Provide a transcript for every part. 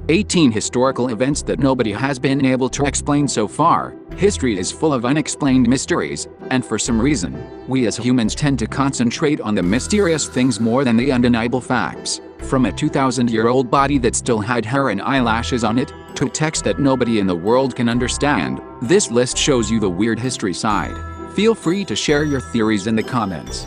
"18 historical events that nobody has been able to explain so far." History is full of unexplained mysteries, and for some reason, we as humans tend to concentrate on the mysterious things more than the undeniable facts. From a 2,000-year-old body that still had hair and eyelashes on it, to text that nobody in the world can understand, this list shows you the weird history side. Feel free to share your theories in the comments.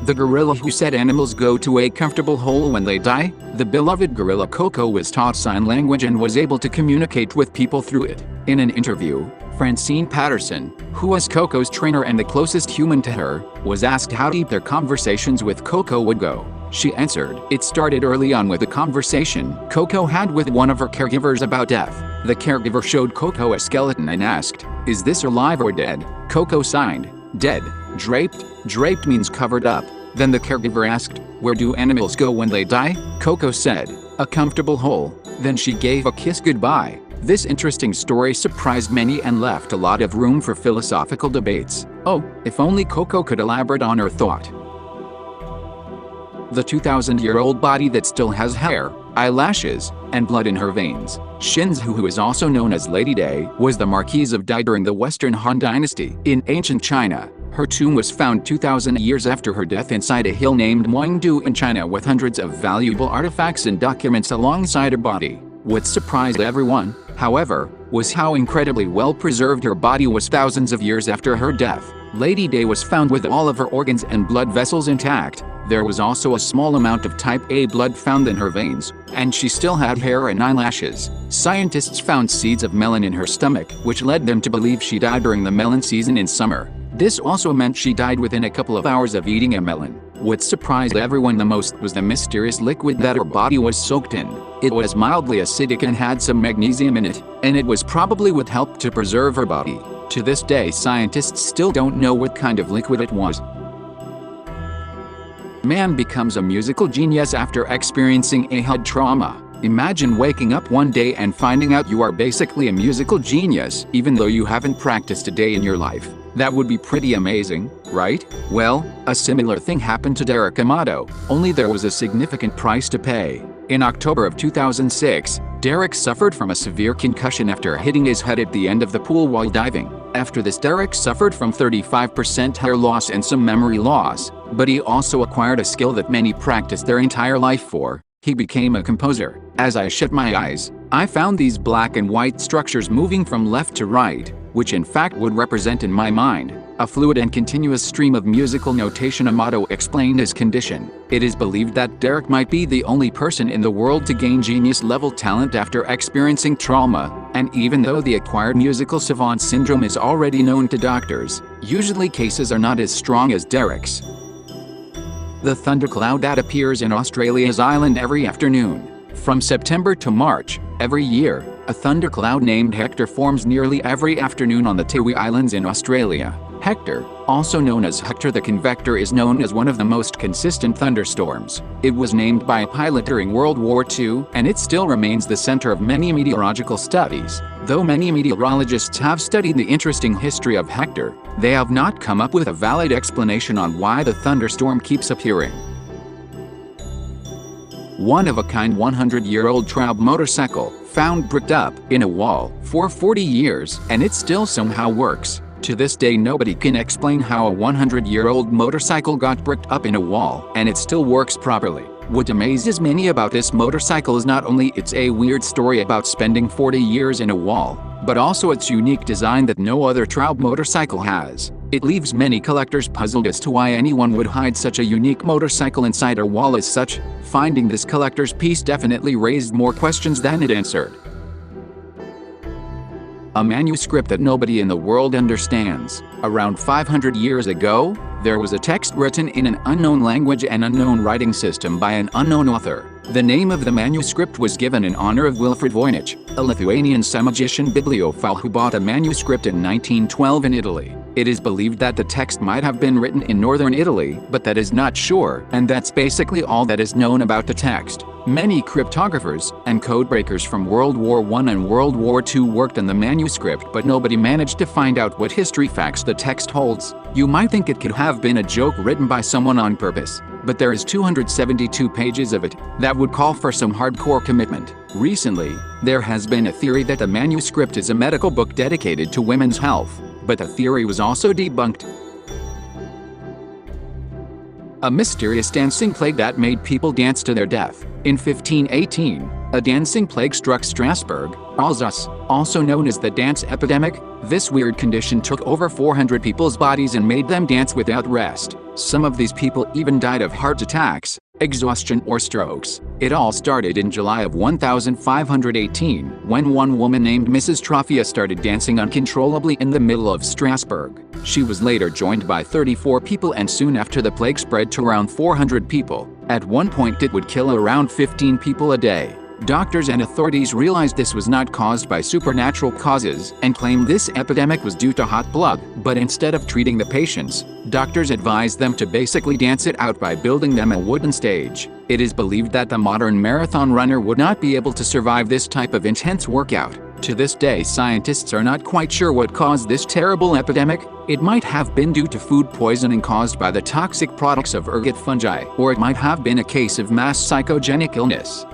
The gorilla who said animals go to a comfortable hole when they die. The beloved gorilla Coco was taught sign language and was able to communicate with people through it. In an interview, Francine Patterson, who was Coco's trainer and the closest human to her, was asked how deep their conversations with Coco would go. She answered, "It started early on with a conversation Coco had with one of her caregivers about death. The caregiver showed Coco a skeleton and asked, 'Is this alive or dead?' Coco signed, 'Dead.' Draped? Draped means covered up. Then the caregiver asked, 'Where do animals go when they die?' Coco said, 'A comfortable hole.' Then she gave a kiss goodbye." This interesting story surprised many and left a lot of room for philosophical debates. Oh, if only Coco could elaborate on her thought. The 2,000-year-old body that still has hair, eyelashes, and blood in her veins. Shinzu, who is also known as Lady Day, was the Marquise of Dai during the Western Han Dynasty. In ancient China, her tomb was found 2,000 years after her death inside a hill named Muangdu in China with hundreds of valuable artifacts and documents alongside her body. What surprised everyone, however, was how incredibly well preserved her body was thousands of years after her death. Lady Day was found with all of her organs and blood vessels intact. There was also a small amount of type A blood found in her veins, and she still had hair and eyelashes. Scientists found seeds of melon in her stomach, which led them to believe she died during the melon season in summer. This also meant she died within a couple of hours of eating a melon. What surprised everyone the most was the mysterious liquid that her body was soaked in. It was mildly acidic and had some magnesium in it, and it was probably what helped to preserve her body. To this day, scientists still don't know what kind of liquid it was. Man becomes a musical genius after experiencing a head trauma. Imagine waking up one day and finding out you are basically a musical genius, even though you haven't practiced a day in your life. That would be pretty amazing, right? Well, a similar thing happened to Derek Amato, only there was a significant price to pay. In October of 2006, Derek suffered from a severe concussion after hitting his head at the end of the pool while diving. After this, Derek suffered from 35% hair loss and some memory loss, but he also acquired a skill that many practice their entire life for. He became a composer. As I shut my eyes, I found these black and white structures moving from left to right, which in fact would represent in my mind a fluid and continuous stream of musical notation. Amato explained his condition. It is believed that Derek might be the only person in the world to gain genius-level talent after experiencing trauma, and even though the acquired musical savant syndrome is already known to doctors, usually cases are not as strong as Derek's. The thundercloud that appears in Australia's island every afternoon. From September to March, every year, a thundercloud named Hector forms nearly every afternoon on the Tiwi Islands in Australia. Hector, also known as Hector the Convector, is known as one of the most consistent thunderstorms. It was named by a pilot during World War II, and it still remains the center of many meteorological studies. Though many meteorologists have studied the interesting history of Hector, they have not come up with a valid explanation on why the thunderstorm keeps appearing. One-of-a-kind 100-year-old Traub motorcycle, found bricked up in a wall for 40 years, and it still somehow works. To this day, nobody can explain how a 100-year-old motorcycle got bricked up in a wall, and it still works properly. What amazes many about this motorcycle is not only it's a weird story about spending 40 years in a wall, but also its unique design that no other Traub motorcycle has. It leaves many collectors puzzled as to why anyone would hide such a unique motorcycle inside a wall as such. Finding this collector's piece definitely raised more questions than it answered. A manuscript that nobody in the world understands. Around 500 years ago, there was a text written in an unknown language and unknown writing system by an unknown author. The name of the manuscript was given in honor of Wilfrid Voynich, a Lithuanian semagician bibliophile who bought a manuscript in 1912 in Italy. It is believed that the text might have been written in northern Italy, but that is not sure, and that's basically all that is known about the text. Many cryptographers and codebreakers from World War I and World War II worked on the manuscript, but nobody managed to find out what history facts the text holds. You might think it could have been a joke written by someone on purpose, but there is 272 pages of it. That would call for some hardcore commitment. Recently, there has been a theory that the manuscript is a medical book dedicated to women's health, but the theory was also debunked. A mysterious dancing plague that made people dance to their death. In 1518, a dancing plague struck Strasbourg, Alsace, also known as the dance epidemic. This weird condition took over 400 people's bodies and made them dance without rest. Some of these people even died of heart attacks, exhaustion, or strokes. It all started in July of 1518, when one woman named Mrs. Trophia started dancing uncontrollably in the middle of Strasbourg. She was later joined by 34 people, and soon after the plague spread to around 400 people. At one point it would kill around 15 people a day. Doctors and authorities realized this was not caused by supernatural causes and claimed this epidemic was due to hot blood, but instead of treating the patients, doctors advised them to basically dance it out by building them a wooden stage. It is believed that the modern marathon runner would not be able to survive this type of intense workout. To this day, scientists are not quite sure what caused this terrible epidemic. It might have been due to food poisoning caused by the toxic products of ergot fungi, or it might have been a case of mass psychogenic illness.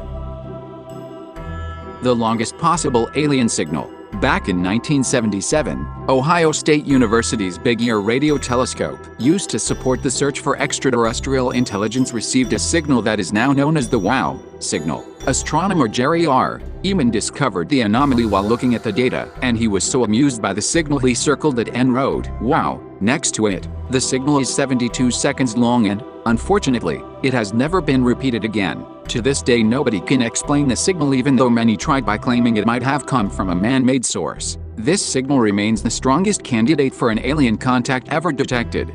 The longest possible alien signal. Back in 1977, Ohio State University's Big Ear radio telescope, used to support the search for extraterrestrial intelligence, received a signal that is now known as the WOW signal. Astronomer Jerry R. Eman discovered the anomaly while looking at the data, and he was so amused by the signal he circled it and wrote "WOW" next to it. The signal is 72 seconds long and, unfortunately, it has never been repeated again. To this day, nobody can explain the signal, even though many tried by claiming it might have come from a man-made source. This signal remains the strongest candidate for an alien contact ever detected.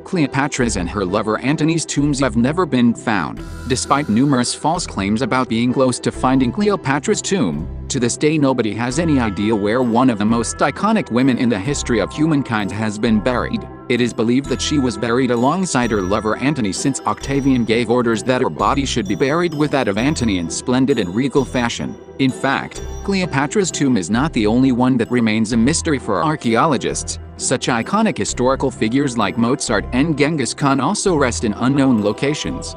Cleopatra's and her lover Antony's tombs have never been found. Despite numerous false claims about being close to finding Cleopatra's tomb, to this day nobody has any idea where one of the most iconic women in the history of humankind has been buried. It is believed that she was buried alongside her lover Antony, since Octavian gave orders that her body should be buried with that of Antony in splendid and regal fashion. In fact, Cleopatra's tomb is not the only one that remains a mystery for archaeologists. Such iconic historical figures like Mozart and Genghis Khan also rest in unknown locations.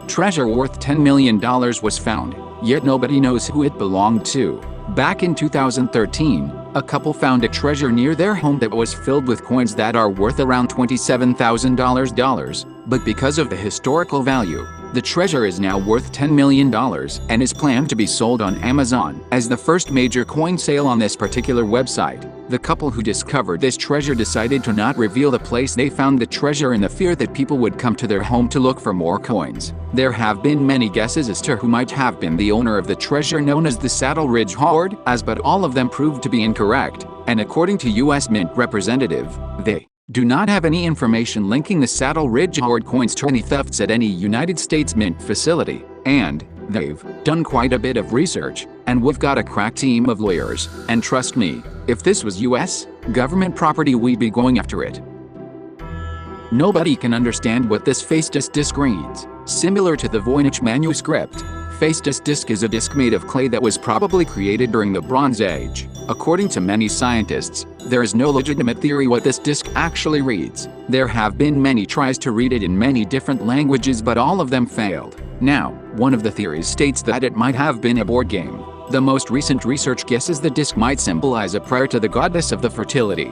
Treasure worth $10 million was found, yet nobody knows who it belonged to. Back in 2013, a couple found a treasure near their home that was filled with coins that are worth around $27,000, but because of the historical value, the treasure is now worth $10 million and is planned to be sold on Amazon. As the first major coin sale on this particular website, the couple who discovered this treasure decided to not reveal the place they found the treasure in the fear that people would come to their home to look for more coins. There have been many guesses as to who might have been the owner of the treasure known as the Saddle Ridge hoard, but all of them proved to be incorrect, and according to U.S. Mint representative, they do not have any information linking the Saddle Ridge hoard coins to any thefts at any United States Mint facility, and they've done quite a bit of research, and we've got a crack team of lawyers, and trust me, if this was U.S. government property, we'd be going after it. Nobody can understand what this Phaistos disc reads. Similar to the Voynich manuscript, Phaistos disc is a disc made of clay that was probably created during the Bronze Age. According to many scientists, there is no legitimate theory what this disc actually reads. There have been many tries to read it in many different languages, but all of them failed. Now, one of the theories states that it might have been a board game. The most recent research guesses the disc might symbolize a prayer to the goddess of the fertility.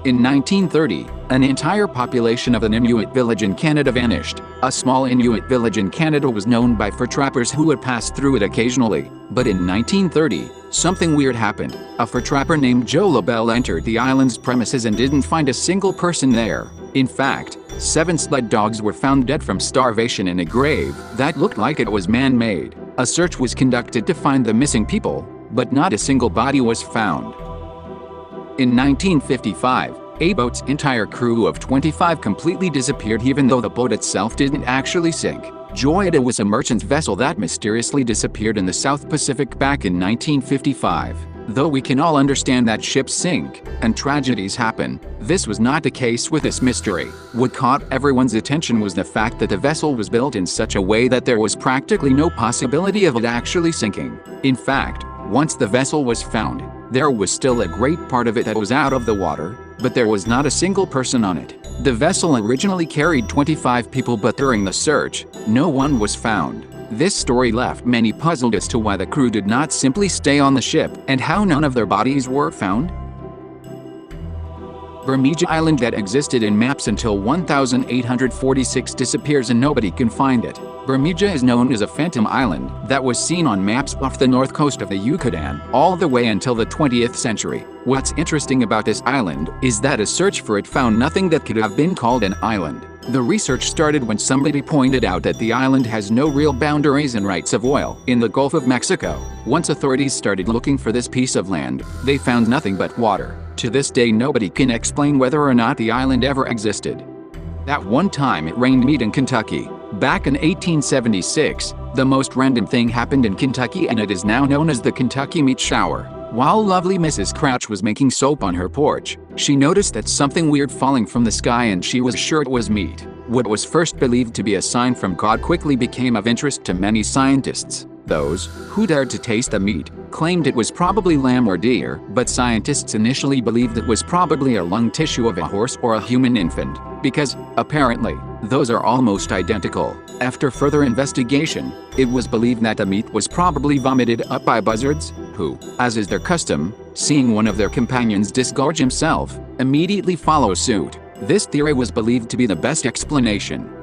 In 1930, an entire population of an Inuit village in Canada vanished. A small Inuit village in Canada was known by fur trappers who would pass through it occasionally. But in 1930, something weird happened. A fur trapper named Joe LaBelle entered the island's premises and didn't find a single person there. In fact, 7 sled dogs were found dead from starvation in a grave that looked like it was man-made. A search was conducted to find the missing people, but not a single body was found. In 1955, a boat's entire crew of 25 completely disappeared, even though the boat itself didn't actually sink. Joyita was a merchant vessel that mysteriously disappeared in the South Pacific back in 1955. Though we can all understand that ships sink and tragedies happen, this was not the case with this mystery. What caught everyone's attention was the fact that the vessel was built in such a way that there was practically no possibility of it actually sinking. In fact, once the vessel was found, there was still a great part of it that was out of the water, but there was not a single person on it. The vessel originally carried 25 people, but during the search, no one was found. This story left many puzzled as to why the crew did not simply stay on the ship and how none of their bodies were found. Bermuda Island, that existed in maps until 1846, disappears and nobody can find it. Bermuda is known as a phantom island that was seen on maps off the north coast of the Yucatan all the way until the 20th century. What's interesting about this island is that a search for it found nothing that could have been called an island. The research started when somebody pointed out that the island has no real boundaries and rights of oil in the Gulf of Mexico. Once authorities started looking for this piece of land, they found nothing but water. To this day, nobody can explain whether or not the island ever existed. At one time, it rained meat in Kentucky. Back in 1876, the most random thing happened in Kentucky, and it is now known as the Kentucky meat shower. While lovely Mrs. Crouch was making soap on her porch, she noticed that something weird falling from the sky, and she was sure it was meat. What was first believed to be a sign from God quickly became of interest to many scientists. Those who dared to taste the meat claimed it was probably lamb or deer, but scientists initially believed it was probably a lung tissue of a horse or a human infant, because, apparently, those are almost identical. After further investigation, it was believed that the meat was probably vomited up by buzzards, who, as is their custom, seeing one of their companions disgorge himself, immediately follow suit. This theory was believed to be the best explanation.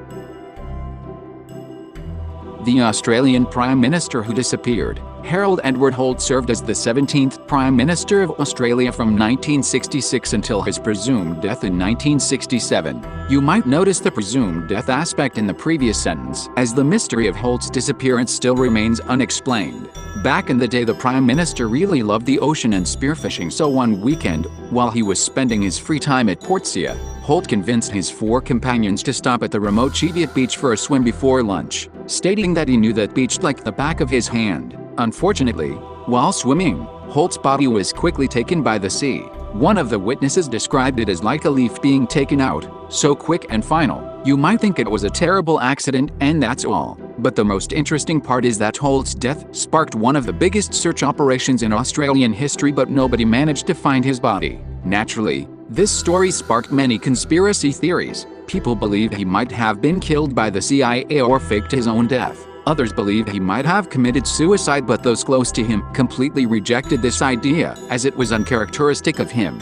The Australian Prime Minister who disappeared, Harold Edward Holt, served as the 17th Prime Minister of Australia from 1966 until his presumed death in 1967. You might notice the presumed death aspect in the previous sentence, as the mystery of Holt's disappearance still remains unexplained. Back in the day, the Prime Minister really loved the ocean and spearfishing, so one weekend, while he was spending his free time at Portsea, Holt convinced his 4 companions to stop at the remote Cheviot beach for a swim before lunch, stating that he knew that beach like the back of his hand. Unfortunately, while swimming, Holt's body was quickly taken by the sea. One of the witnesses described it as like a leaf being taken out, so quick and final. You might think it was a terrible accident and that's all. But the most interesting part is that Holt's death sparked one of the biggest search operations in Australian history, but nobody managed to find his body. Naturally, this story sparked many conspiracy theories. People believe he might have been killed by the CIA or faked his own death. Others believe he might have committed suicide, but those close to him completely rejected this idea, as it was uncharacteristic of him.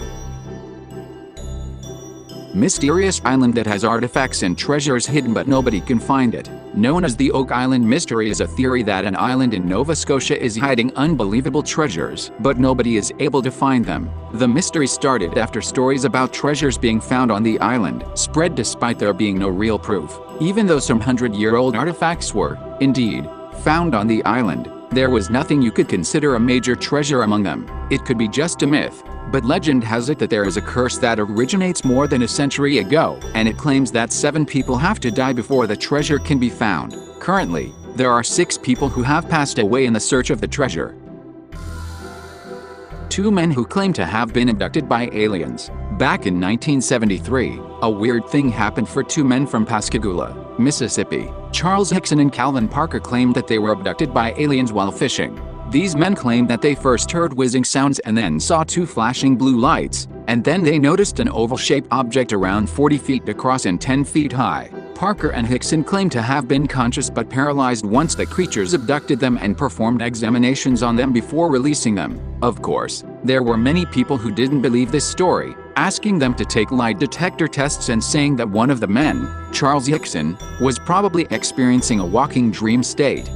Mysterious island that has artifacts and treasures hidden but nobody can find it. Known as the Oak Island Mystery is a theory that an island in Nova Scotia is hiding unbelievable treasures, but nobody is able to find them. The mystery started after stories about treasures being found on the island spread despite there being no real proof. Even though some 100-year-old artifacts were, indeed, found on the island, there was nothing you could consider a major treasure among them. It could be just a myth. But legend has it that there is a curse that originates more than a century ago, and it claims that 7 people have to die before the treasure can be found. Currently, there are 6 people who have passed away in the search of the treasure. 2 men who claim to have been abducted by aliens. Back in 1973, a weird thing happened for 2 men from Pascagoula, Mississippi. Charles Hickson and Calvin Parker claimed that they were abducted by aliens while fishing. These men claimed that they first heard whizzing sounds and then saw 2 flashing blue lights, and then they noticed an oval-shaped object around 40 feet across and 10 feet high. Parker and Hickson claimed to have been conscious but paralyzed once the creatures abducted them and performed examinations on them before releasing them. Of course, there were many people who didn't believe this story, asking them to take lie detector tests and saying that one of the men, Charles Hickson, was probably experiencing a walking dream state.